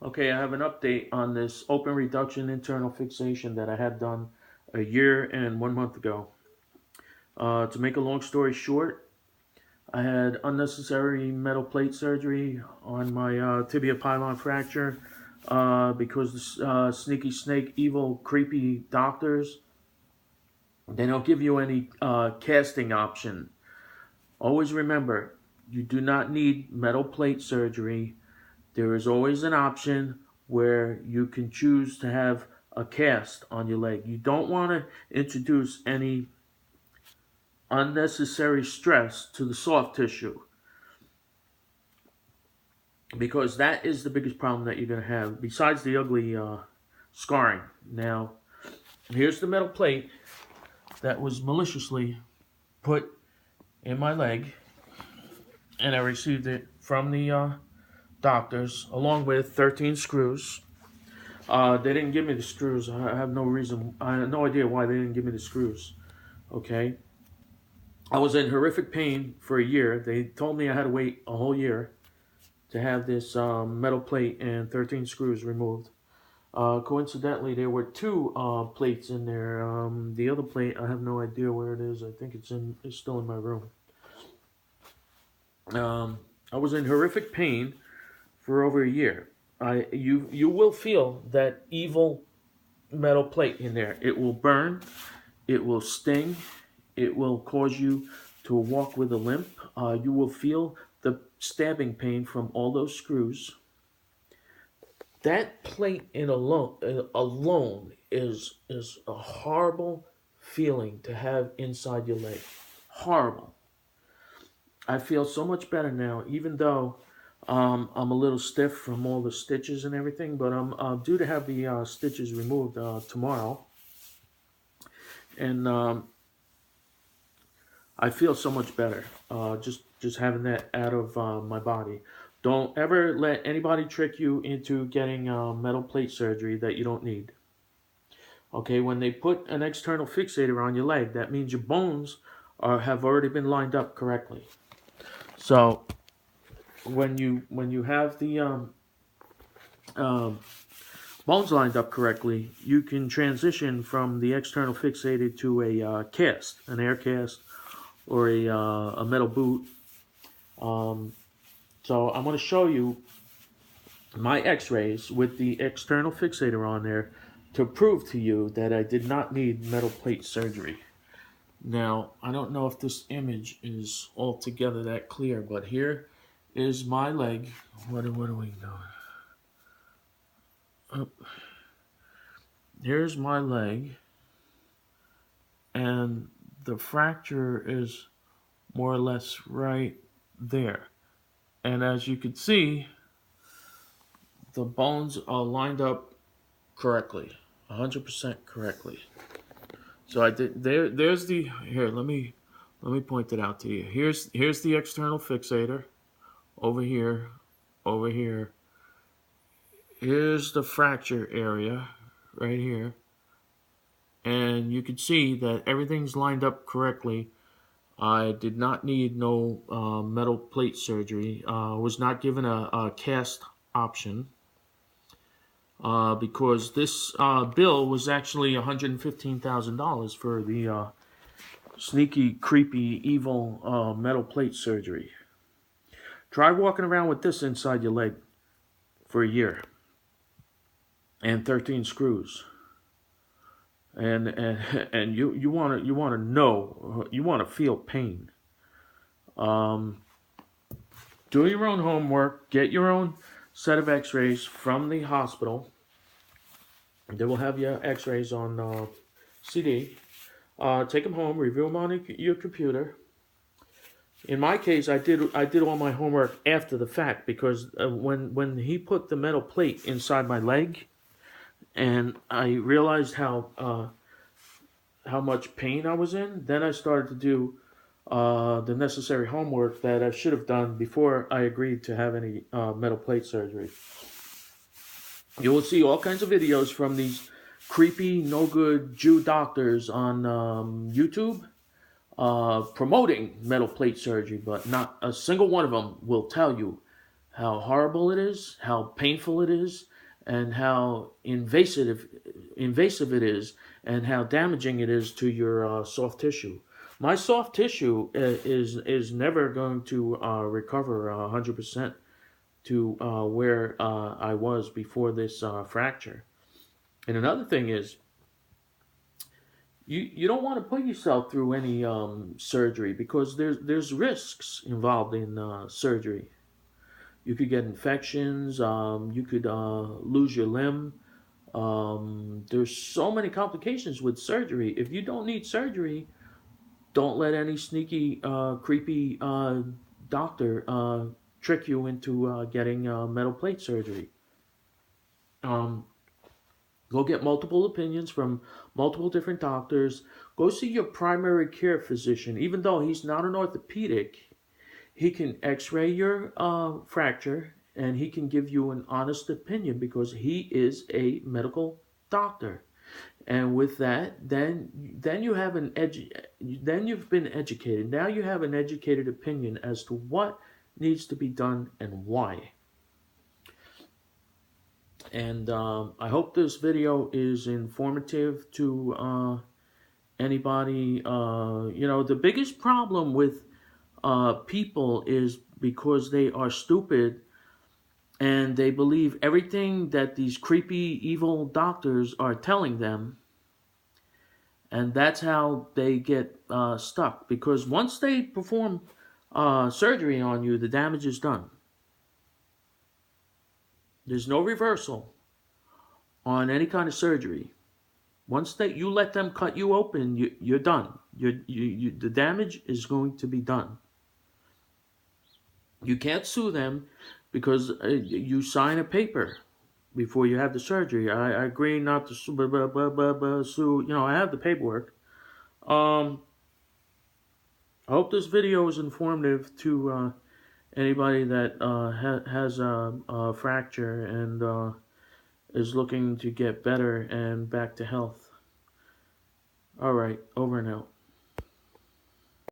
Okay, I have an update on this open reduction internal fixation that I had done a year and 1 month ago. To make a long story short, I had unnecessary metal plate surgery on my tibia pylon fracture because the sneaky snake, evil, creepy doctors, they don't give you any casting option. Always remember, you do not need metal plate surgery. There is always an option where you can choose to have a cast on your leg. You don't want to introduce any unnecessary stress to the soft tissue because that is the biggest problem that you're going to have besides the ugly scarring. Now, here's the metal plate that was maliciously put in my leg, and I received it from the doctors along with 13 screws. They didn't give me the screws. I have no reason. I have no idea why they didn't give me the screws. Okay. I was in horrific pain for a year. They told me I had to wait a whole year to have this metal plate and 13 screws removed. Coincidentally, there were two plates in there. The other plate, I have no idea where it is. I think it's still in my room. I was in horrific pain for over a year. You will feel that evil metal plate in there. It will burn. It will sting. It will cause you to walk with a limp. You will feel the stabbing pain from all those screws. That plate in alone is a horrible feeling to have inside your leg. Horrible. I feel so much better now, even though I'm a little stiff from all the stitches and everything. But I'm due to have the stitches removed tomorrow, and I feel so much better just having that out of my body. Don't ever let anybody trick you into getting metal plate surgery that you don't need. Okay, when they put an external fixator on your leg, that means your bones have already been lined up correctly. So when you have the um, bones lined up correctly, you can transition from the external fixator to a cast, an air cast, or a metal boot. Um, so I'm going to show you my x-rays with the external fixator on there to prove to you that I did not need metal plate surgery. Now, I don't know if this image is altogether that clear, but here is my leg. What are we doing? Oh, here's my leg, and the fracture is more or less right there. And as you can see, the bones are lined up correctly, 100% correctly. So I did there's the here, let me point it out to you. Here's the external fixator over here, over here. Here's the fracture area right here. And you can see that everything's lined up correctly. I did not need no metal plate surgery. Was not given a cast option because this bill was actually $115,000 for the sneaky, creepy, evil metal plate surgery. Try walking around with this inside your leg for a year and 13 screws. And you want to know, you want to feel pain. Um, do your own homework. Get your own set of X-rays from the hospital. They will have your X-rays on CD. Take them home. Review them on your computer. In my case, I did all my homework after the fact because when he put the metal plate inside my leg, and I realized how much pain I was in, then I started to do the necessary homework that I should have done before I agreed to have any metal plate surgery. You will see all kinds of videos from these creepy, no good Jew doctors on YouTube promoting metal plate surgery, but not a single one of them will tell you how horrible it is, how painful it is, and how invasive it is, and how damaging it is to your soft tissue. My soft tissue is never going to recover 100% to where I was before this fracture. And another thing is, you don't want to put yourself through any surgery because there's risks involved in surgery. You could get infections. You could lose your limb. There's so many complications with surgery. If you don't need surgery, don't let any sneaky, creepy doctor trick you into getting metal plate surgery. Um, Go get multiple opinions from multiple different doctors. Go see your primary care physician. Even though he's not an orthopedic, he can x-ray your fracture and he can give you an honest opinion because he is a medical doctor. And with that, then you have then you've been educated. Now you have an educated opinion as to what needs to be done and why. And I hope this video is informative to anybody. The biggest problem with people is because they are stupid and they believe everything that these creepy, evil doctors are telling them. And that's how they get stuck. Because once they perform surgery on you, the damage is done. There's no reversal on any kind of surgery. Once that you let them cut you open, you're done. The damage is going to be done. You can't sue them because you sign a paper before you have the surgery. I agree not to sue. Sue. I have the paperwork. Um, I hope this video is informative to anybody that has a fracture and is looking to get better and back to health. All right, over and out.